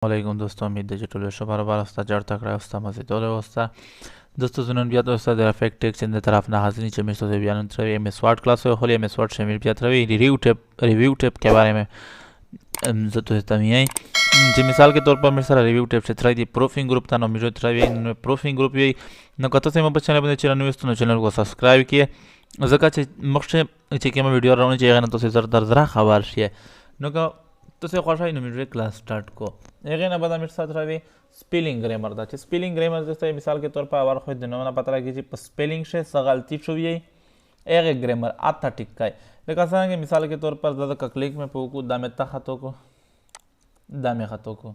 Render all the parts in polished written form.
علیکم دوستو، امید ده چې ټول ښه برابر اوستا جړ تکړه اوستا مزیدار اوستا دوستو. زنون بیا دوستا در افکت ټیکس د طرف نه حاضرین چې میشته بیان تروي ام اس ورد کلاس او ام اس ورد شامل بیا تروي ریویو ټیپ के बारे में زه ته تمیای چې مثال के तौर पर मेरे सारा रिव्यू टेप से थ्राई दी प्रूफिंग ग्रुप था नो मिजो थ्राई इन प्रूफिंग ग्रुप ये न कतो से म बच्चे ने चैनल न्यूज़ चैनल को सब्सक्राइब किए जका چې مخشه چې کوم ویډیو راونه چې هغه نه تاسو زر خبر شي نو که تاسو خوښای نو میډ کلاس سٹارټ کو هغه نه بعد امیر ساتھ راوي سپیلینګ ګرامر دا چې سپیلینګ ګرامر جسته مثال के तौर पर اور خو د نو نه پته لګی چې سپیلینګ شه غلطی شوی هغه ګرامر اته ټیکای لکه څنګه مثال के तौर पर دا کلیک میں پوکو دا مې خطو کو دا مې خطو کو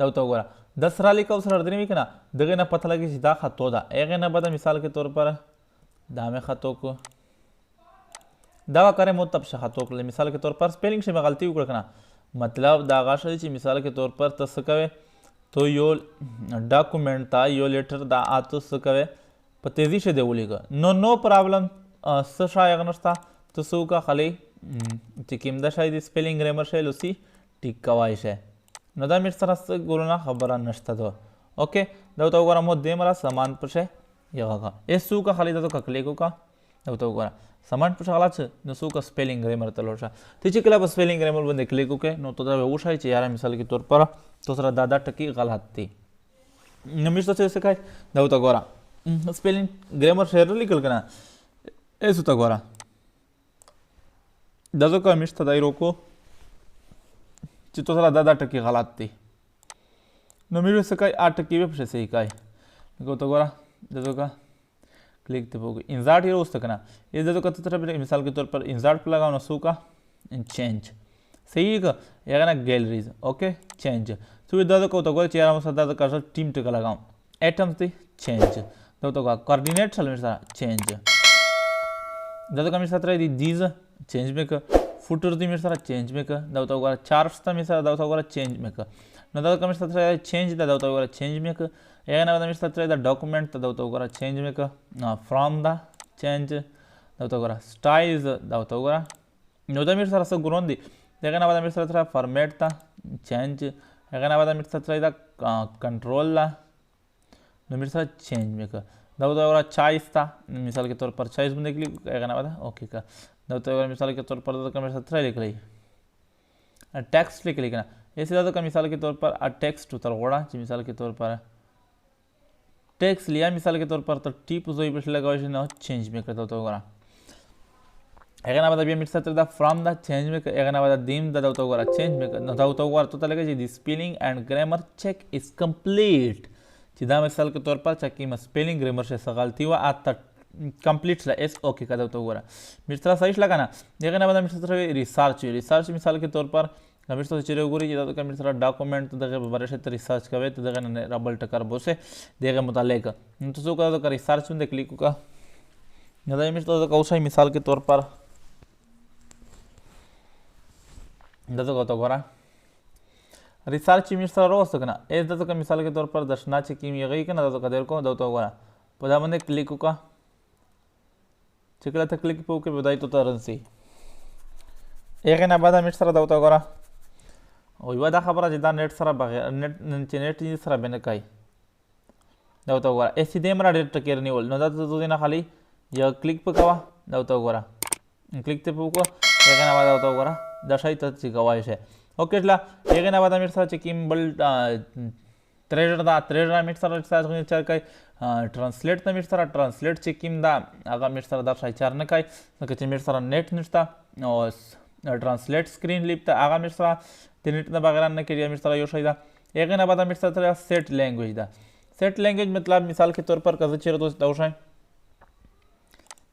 دا تو ګور د سره لیکو سره درې کنه دغه نه پته لګی چې دا خطو دا هغه نه بعد مثال के तौर पर دا مې خطو کو دا करे مو تب خطو کړل مثال के तौर पर स्पेलिंग से غلطی وکړه کنه مطلب دا غاښه چې مثال के तौर पर تاسو کوي تو یو ډاکومنٹ تا یو لیټر دا تاسو کوي په تیزی سے دی ولیکه نو پرابلم څه شای غنښتا تاسو کا خلی چې کوم دا شای دی स्पेलिंग ګرامر شای لسی ټیک کوای شي نو دا مې سره ګورونه خبره نشته دو اوکے دا تو وګورم مو دې مرا سامان پشه یغه ایسو کا خلی دا تو کلیکو کا دا تو وګورم سامان پشه غلط نو سو کا स्पेलिंग ग्रामर तलोशा ته چې کله په स्पेलिंग ग्रामर باندې کلیک وکې نو ته دا وښای چې یاره مثال के तौर पर تو سره دا ټکی غلط دي نو مشته څه کوي دا تو ګورا स्पेलिंग ग्रामर شهر لیکل کنه ایسو تا ګورا دا زو کا مشته دای روکو چې تو سره دا ټکی غلط دي نو مې څه کوي اټ کې به څه صحیح کوي کو تو ګورا دا زو کا क्लिक थे होगी इंसर्ट ये रोज तक ना ये दे तो कत तरह मिसाल के तौर पर इंसर्ट पे लगाओ ना सू का चेंज सही है या ना गैलरीज ओके चेंज तो ये दे को तो गोल चेहरा में सदा का टीम टिक लगाओ एटम्स थी चेंज तो का कोऑर्डिनेट चल मेरे साथ चेंज दे तो का मेरे साथ रही दीज चेंज में का फुटर थी मेरे साथ चेंज में का दे तो का चार्ट्स था मेरे साथ दे तो का चेंज में का न दे का मेरे साथ रही चेंज दे तो का चेंज में का ಈಗ ನಾವು ಅದನ್ನ ಮಿಸ್ತಾ ದ ಡಾಕ್ಯುಮೆಂಟ್ ತದವ ತಗೋರ change make from the change ದವ ತಗೋರ ಸ್ಟೈಲ್ಸ್ ದವ ತಗೋರ ನೋ ದ ಮಿರ್ ಸರ ಗುರೋಂದಿ ಈಗ ನಾವು ಅದನ್ನ ಮಿಸ್ತಾ ತರ ಫಾರ್ಮ್ಯಾಟ್ ತ ಚೇಂಜ್ ಈಗ ನಾವು ಅದನ್ನ ಮಿಸ್ತಾ ತರ ದ कंट्रोल ला नो मिर सर चेंज मेक दव तಗೋರ ಚಾಯ್ಸ್ ತ मिसाल के तौर पर ಚಾಯ್ಸ್ बंदे क्लिक ಈಗ ನಾವು ಅದ ಓಕೆ का दव तಗೋರ मिसाल के तौर पर द मेरे साथ लिख रही टेक्स्ट लिख लिखना ऐसे दा का मिसाल के तौर पर टेक्स्ट तಗೋರ मिसाल के तौर पर टेक्स्ट लिया मिसाल के तौर पर तो टीप जो ही पिछले लगा ना चेंज में करता तो करा एक ना बता भी मिट सकते दा फ्रॉम द चेंज में एक ना बता दीम दा तो करा चेंज में ना तो करा तो लगा जी the spelling and grammar check is complete सीधा मिसाल के तौर पर चेक की स्पेलिंग ग्रामर से गलती हुआ आता कंप्लीट ला एस ओके का तो करा मिस्टर सही लगा ना एक ना बता मिस्टर रिसर्च मिसाल के तौर पर नमिर तो चिरे गुरी जदा का मिस्टर डॉक्यूमेंट दगे बरसे त रिसर्च कवे त दगे ने रबल टकर बोसे देगे मुतालिक तो सो का रिसर्च में क्लिक का नदा मिस्टर तो कौसा मिसाल के तौर पर दतो को तो गोरा रिसर्च मिस्टर रोस कना ए दतो का मिसाल के तौर पर दर्शना चे की गई कना दतो का देर को दतो गोरा पदा बंदे क्लिक का चिकला त क्लिक पे के बधाई तो तरनसी एक ना बाद मिस्टर दतो गोरा او یو دا خبره چې دا نت سره بغیر نت سره بنه کوي دا تو وګوره اس دې مرا ډېر ټکر نیول نو دا ته نه خالی یا کلیک پکوا دا تو وګوره کلیک ته پکوا هغه نه دا تو وګوره دا شای ته چې کوي شي اوکې لا هغه نه دا مر سره چې کیم بل تریډر مر سره چې چر کوي ट्रांसलेट ته مر سره ट्रांसलेट چې کیم دا هغه مر سره دا شای چر نه کوي نو چې مر سره نت نشته او ट्रांसलेट स्क्रीन लिपता आगा मिर सरा तिनिट ना बगैर न करिया मिर सरा यो शायदा एक ना बता मिर सरा सेट लैंग्वेज दा सेट लैंग्वेज मतलब मिसाल के तौर पर कज चेरे तो दौशाय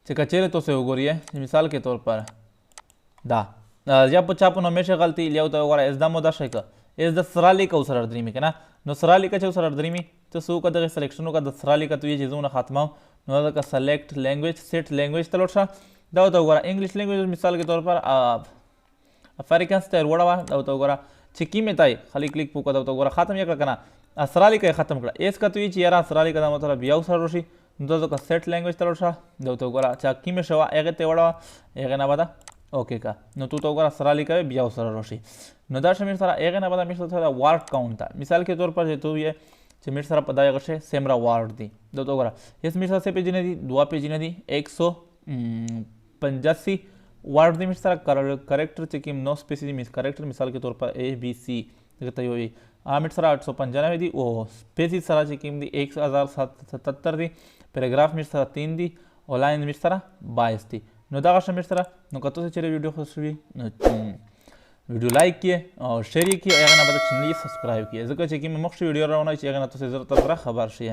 चेरे तो से उगोरिए मिसाल के तौर पर दा या पचा पुन हमेशा गलती लिया तो वरा एस दा मोदा शेक एस द सराली का उसर ड्रीमी के ना नो सराली का उसर ड्रीमी तो सु का द सिलेक्शन का द सराली का तो ये चीजों ना खात्मा नो का सेलेक्ट लैंग्वेज सेट लैंग्वेज तलोशा दा तो वरा इंग्लिश लैंग्वेज मिसाल के तौर पर अफ्रीकन स्टाइल वड़ा दाव तो गोरा चिकी में ताई खाली क्लिक पुका दाव तो गोरा खत्म या करना असराली का खत्म करा एस का तो ये यार असराली का मतलब बियाव सरोशी दो तो का सेट लैंग्वेज तलोशा दाव तो गोरा चक्की में शवा एगे ते वड़ा एगे ना बता اوکې کا نو تو وګوره سره لیکوي بیا سره راشي نو دا شمیر سره هغه نه بعد میر سره وارد کاونټ ته مثال के तौर पर تو ये چې میر سره په دا یو شی سیمرا وارد دي دا تو وګوره یس میر سره پیج نه دي دوا پیج نه دي 185 وارد دي میر سره کریکټر چې کوم نو سپیسیفیک میس کریکټر مثال के तौर पर ए बी सी دغه ته وي میر سره 895 دي او سپیسیفیک سره چې کوم دي 1077 دي پیراګراف میر سره 3 دي او لاین میر سره 22 دي نو دا شمیر سره نو کته چې ویډیو خوښ شوي نو ویډیو لایک کیه او شیر کیه هغه نه بعد چینل سبسکرایب کیه ځکه چې کوم مخکې ویډیو راونه چې هغه نه تاسو زړه خبر شي